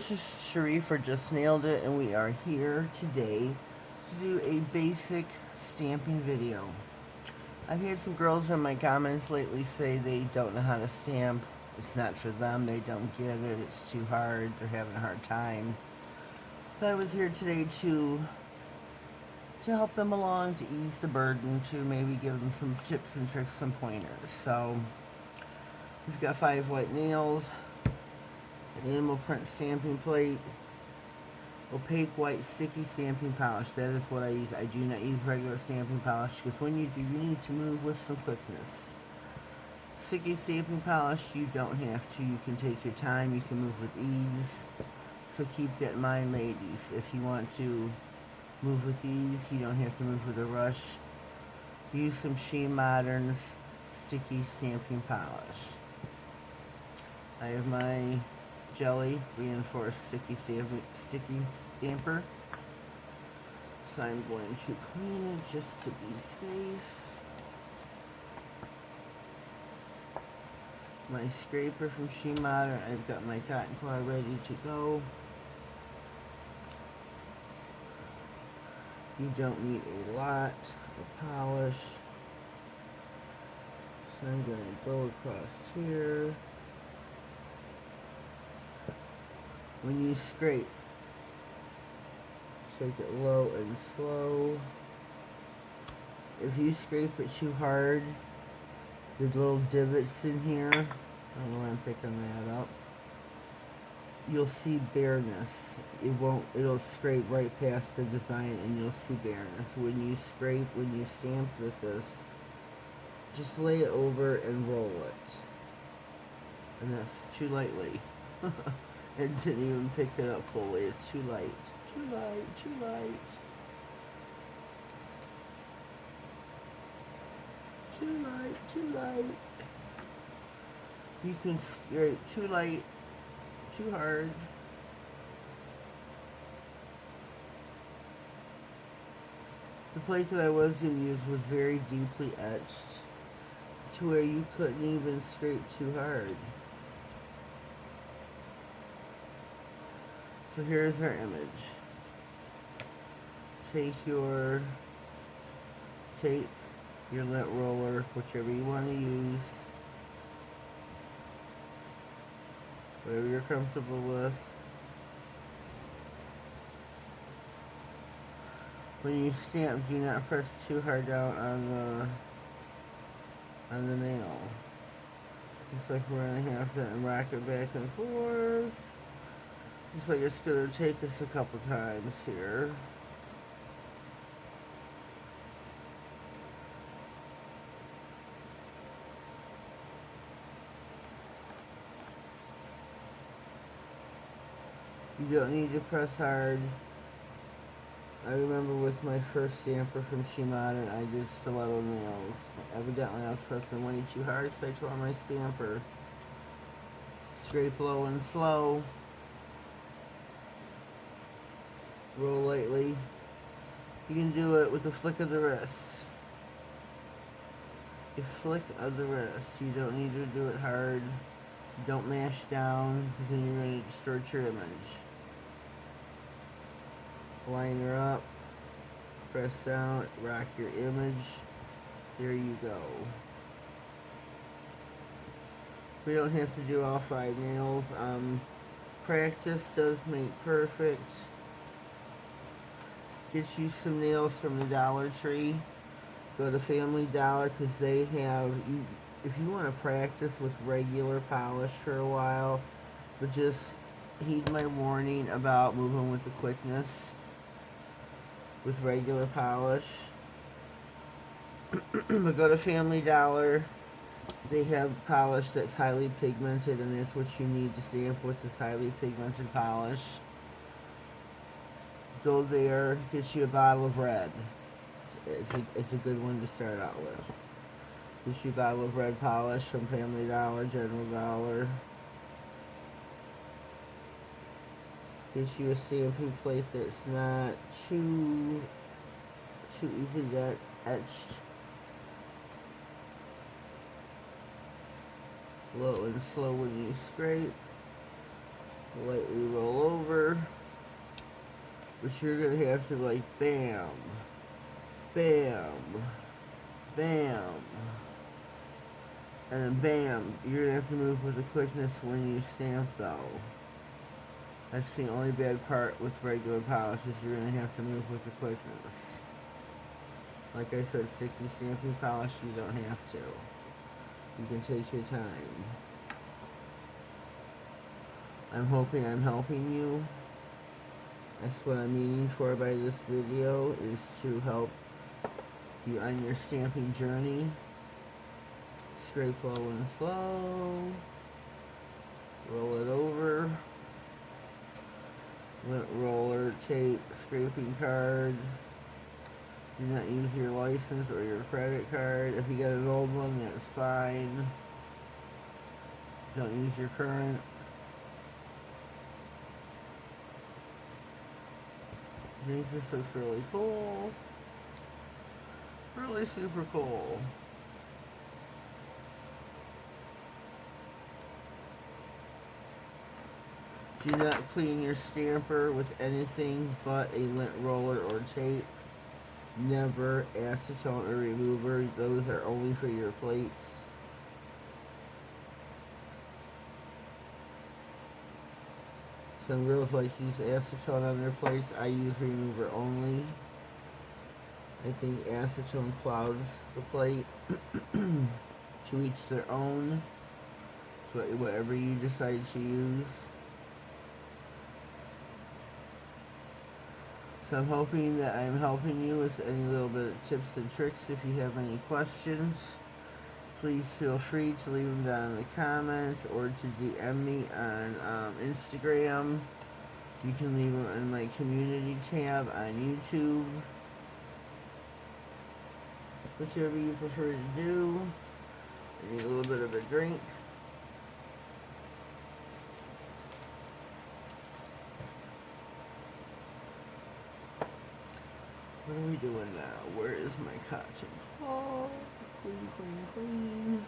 this is Sharif for Just Nailed It, and we are here today to do a basic stamping video. I've had some girls in my comments lately say they don't know how to stamp. It's not for them, they don't get it, it's too hard, they're having a hard time. So I was here today to help them along, to ease the burden, to maybe give them some tips and tricks, some pointers. So we've got 5 white nails, an animal print stamping plate, opaque white sticky stamping polish. That is what I use. I do not use regular stamping polish because when you do, you need to move with some quickness. Sticky stamping polish, you don't have to. You can take your time. You can move with ease. So keep that in mind, ladies. If you want to move with ease, you don't have to move with a rush. Use some Modern's sticky stamping polish. I have my jelly reinforced sticky stamper. So I'm going to clean it just to be safe. My scraper from Modern. I've got my cotton cloth ready to go. You don't need a lot of polish. So I'm going to go across here. When you scrape, take it low and slow. If you scrape it too hard, the little divots in here, I don't know why I'm picking that up, you'll see bareness. It'll scrape right past the design and you'll see bareness. When you scrape, when you stamp with this, just lay it over and roll it. And that's too lightly. It didn't even pick it up fully. It's too light. Too light, too light. Too light, too light. You can scrape too light, too hard. The plate that I was going to use was very deeply etched to where you couldn't even scrape too hard. So here's our image. Take your tape, your lint roller, whichever you want to use, whatever you're comfortable with. When you stamp, do not press too hard down on the nail. Looks like we're gonna have to rock it back and forth. Looks like it's going to take us a couple times here. You don't need to press hard. I remember with my first stamper from Modern, I did stiletto nails. Evidently I was pressing way too hard, so I tore my stamper. Scrape low and slow. Roll lightly. You can do it with a flick of the wrist. A flick of the wrist. You don't need to do it hard. Don't mash down, because then you're going to distort your image. Line her up. Press down. Rock your image. There you go. We don't have to do all 5 nails. Practice does make perfect. Get you some nails from the Dollar Tree. Go to Family Dollar because they have, if you want to practice with regular polish for a while, but just heed my warning about moving with the quickness with regular polish. But go to Family Dollar. They have polish that's highly pigmented, and that's what you need to stamp with, is highly pigmented polish. Go there, get you a bottle of red. It's a good one to start out with. Get you a bottle of red polish from Family Dollar, General Dollar. Get you a stamping plate that's not too easily etched. Low and slow when you scrape. lightly roll over, but you're gonna have to like bam, bam, bam, and then bam. You're gonna have to move with the quickness when you stamp though. That's the only bad part with regular polish is you're gonna have to move with the quickness. Like I said, sticky stamping polish, you don't have to. You can take your time. I'm hoping I'm helping you. That's what I'm meaning for by this video, is to help you on your stamping journey. Scrape low and slow. Roll it over. Lint roller, tape, scraping card. Do not use your license or your credit card. If you got an old one, that's fine. Don't use your current. I think this looks really cool. Really super cool. Do not clean your stamper with anything but a lint roller or tape. Never acetone or remover. Those are only for your plates. Some girls like to use acetone on their plates. I use remover only. I think acetone clouds the plate. To each their own. So whatever you decide to use. So I'm hoping that I'm helping you with any little bit of tips and tricks. If you have any questions, please feel free to leave them down in the comments or to DM me on Instagram. You can leave them in my community tab on YouTube. Whichever you prefer to do. I need a little bit of a drink. What are we doing now? Where is my cotton? Oh, clean, clean, clean.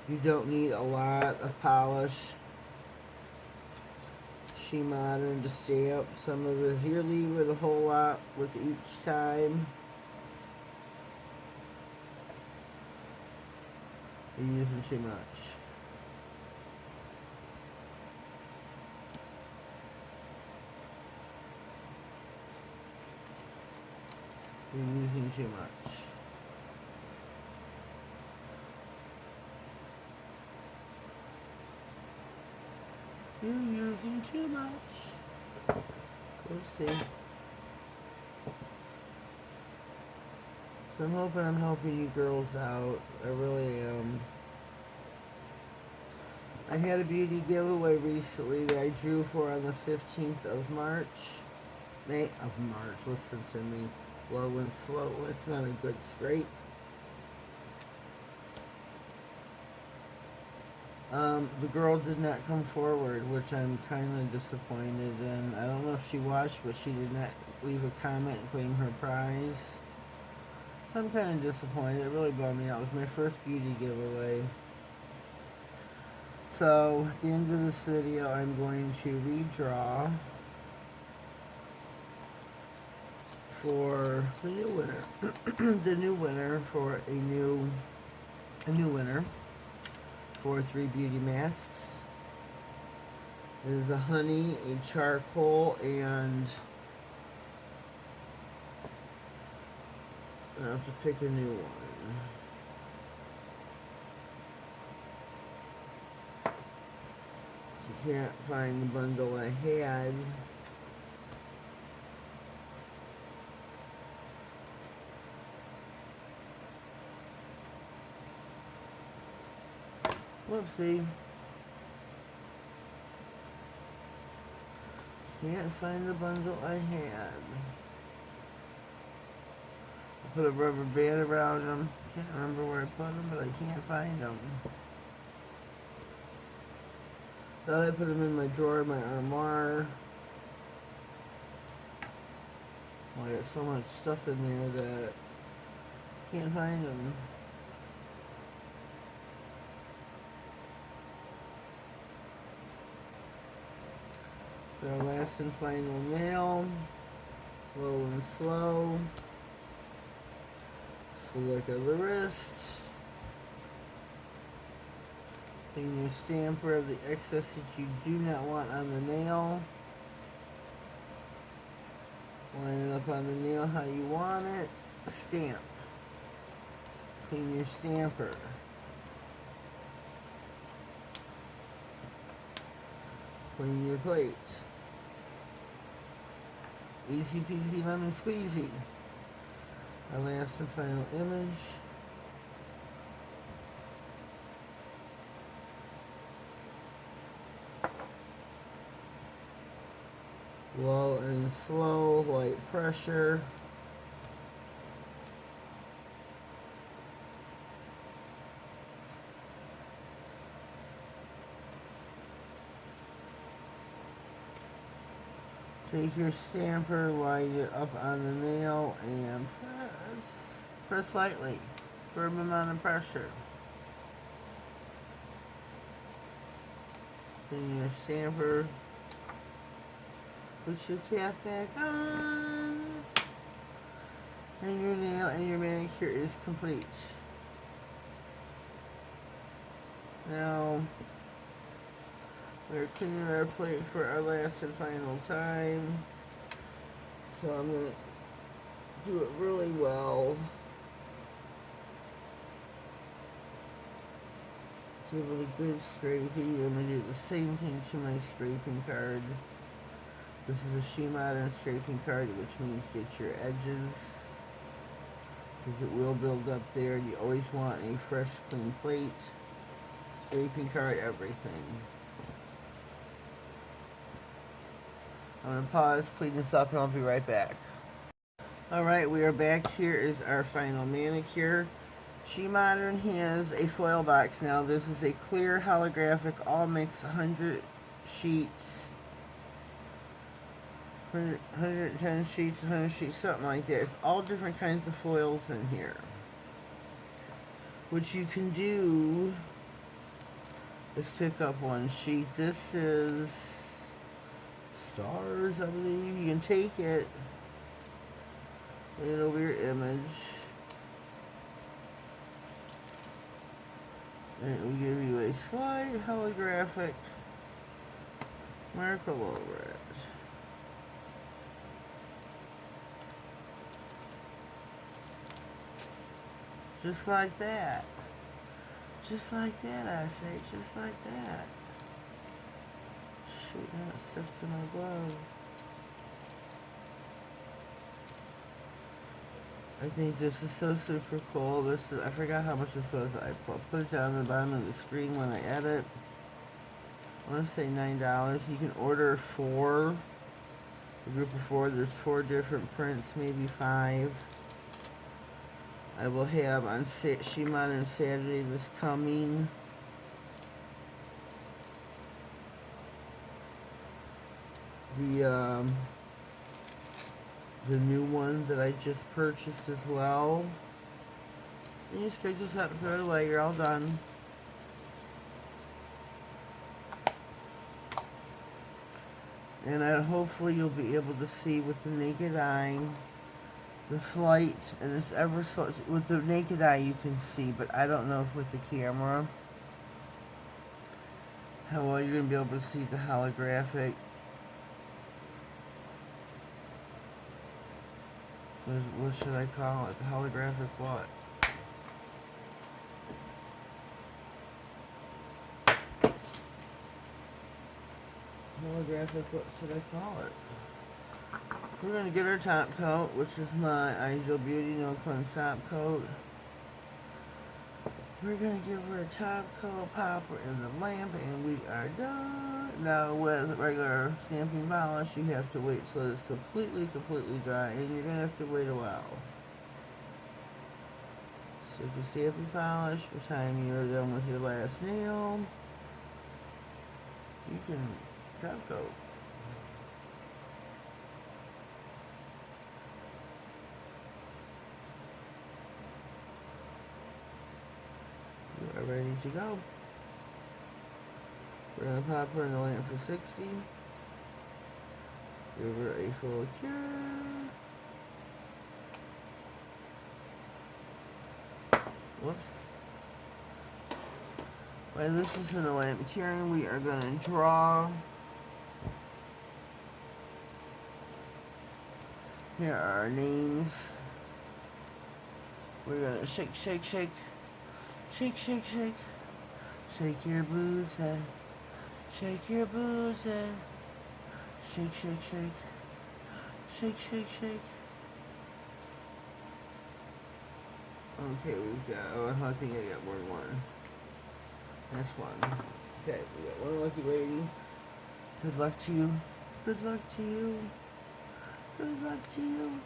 You don't need a lot of polish. She Modern to stamp. Some of it here, leave it a whole lot with each time. You're using too much. You're using too much. You're using too much. Oopsie. So I'm hoping I'm helping you girls out. I really am. I had a beauty giveaway recently that I drew for on the 15th of March. May of March, listen to me. Low and slow, it's not a good scrape. The girl did not come forward, which I'm kind of disappointed in. I don't know if she watched, but she did not leave a comment and claim her prize. So I'm kind of disappointed. It really bummed me out. It was my first beauty giveaway. So, at the end of this video, I'm going to redraw for the new winner. The new winner for a new winner for 3 beauty masks. It is a honey, a charcoal, and I have to pick a new one. So can't find the bundle I had. Whoopsie. Can't find the bundle I had. I put a rubber band around them. Can't remember where I put them, but I can't find them. Thought I put them in my drawer, my armoire. Well, I got so much stuff in there that I can't find them. For our last and final nail, low and slow, flick of the wrist, clean your stamper of the excess that you do not want on the nail, line it up on the nail how you want it, stamp, clean your stamper. Clean your plate. Easy peasy lemon squeezy. Our last and final image. Low and slow, light pressure. Take your stamper, line it up on the nail, and press lightly, firm amount of pressure. Clean your stamper, put your cap back on, and your nail and your manicure is complete. Now, we're cleaning our plate for our last and final time. So I'm going to do it really well. Give it a good scrapey. I'm going to do the same thing to my scraping card. This is a She Modern scraping card, which means get your edges, because it will build up there. You always want a fresh, clean plate. Scraping card, everything. I'm going to pause, clean this up, and I'll be right back. Alright, we are back. Here is our final manicure. She Modern has a foil box now. This is a clear holographic all mix 100 sheets. 110 sheets, 100 sheets, something like that. It's all different kinds of foils in here. What you can do is pick up one sheet. This is stars, I believe. You can take it, lay it over your image, and it will give you a slight holographic mark all over it. Just like that. Just like that, I say. Just like that. Shoot, now it sticks to my glove. I think this is so super cool. This is, I forgot how much this was. I put it down on the bottom of the screen when I edit. I want to say $9. You can order 4. A group of 4. There's 4 different prints, maybe 5. I will have on She Modern Saturday this coming. The new one that I just purchased as well. And you just pick this up and throw it away. You're all done. And hopefully you'll be able to see with the naked eye the slight, and it's ever so, with the naked eye you can see, but I don't know if with the camera how well you're going to be able to see the holographic. What should I call it? The holographic what? Holographic, what should I call it? So we're going to get our top coat, which is my Angel Beauty No Cleanse top coat. We're going to give her a top coat, pop her in the lamp, and we are done. Now with regular stamping polish, you have to wait till it's completely dry, and you're going to have to wait a while. So the stamping polish, by the time you're done with your last nail, you can top coat. are ready to go. We're going to pop her in the lamp for 60. Give her a full cure. Whoops. While this is in the lamp curing, we are going to draw. Here are our names. We're going to shake, shake, shake. Shake, shake, shake. Shake your booty. Shake your booty. Shake, shake, shake. Shake, shake, shake. Okay, we've got, oh, I think I got more than one. That's one. Okay, we got one lucky lady. Good luck to you. Good luck to you. Good luck to you.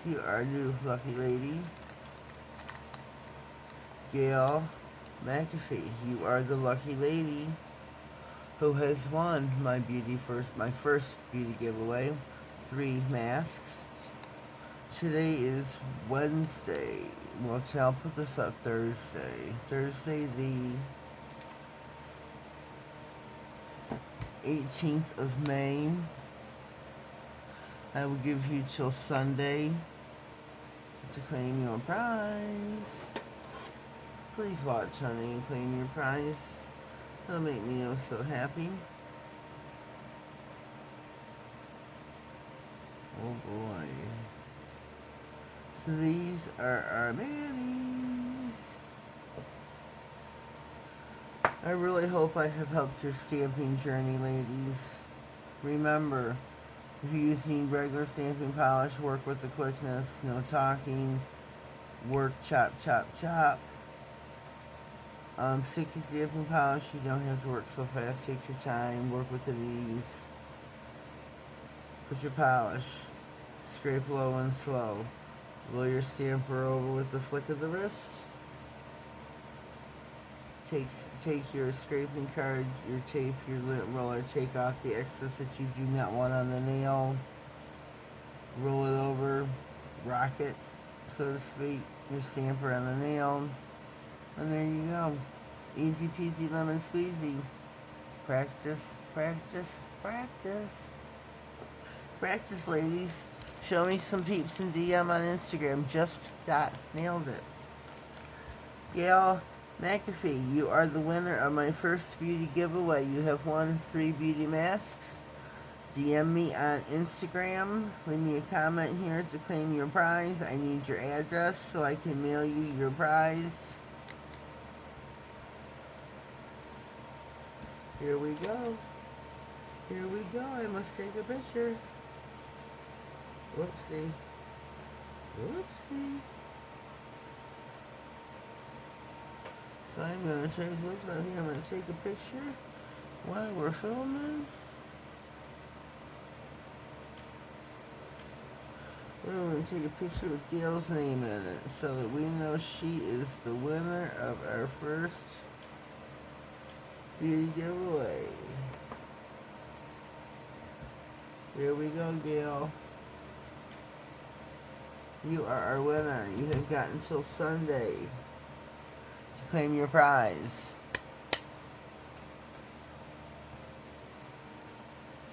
You are a new lucky lady. Gail McAfee, you are the lucky lady who has won my first beauty giveaway. 3 masks. Today is Wednesday. Well, I'll put this up Thursday. Thursday the 18th of May. I will give you till Sunday to claim your prize. Please watch, honey, and claim your prize. That'll make me so happy. Oh boy. So these are our manis. I really hope I have helped your stamping journey, ladies. Remember, if you're using regular stamping polish, work with the quickness, no talking, work chop, chop, chop. Sticky stamping polish, you don't have to work so fast, take your time, work with the ease. Put your polish, scrape low and slow. Blow your stamper over with the flick of the wrist. Take your scraping card, your tape, your lint roller, take off the excess that you do not want on the nail. Roll it over, rock it, so to speak, your stamper on the nail. And there you go. Easy peasy lemon squeezy. Practice, practice, practice. Practice, ladies. Show me some peeps in DM on Instagram. Just.nailedit. Gail McAfee, you are the winner of my first beauty giveaway. You have won 3 beauty masks. DM me on Instagram. Leave me a comment here to claim your prize. I need your address so I can mail you your prize. Here we go. Here we go. I must take a picture. Whoopsie. Whoopsie. So I'm going to take this out here. I'm going to take a picture while we're filming. We're going to take a picture with Gail's name in it so that we know she is the winner of our first beauty giveaway. There we go, Gail. You are our winner. You have got until Sunday to claim your prize.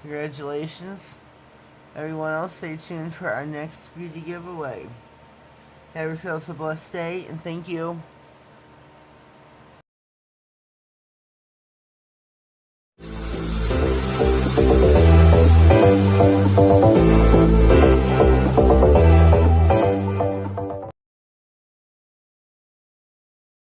Congratulations. Everyone else, stay tuned for our next beauty giveaway. Have yourselves a blessed day, and thank you.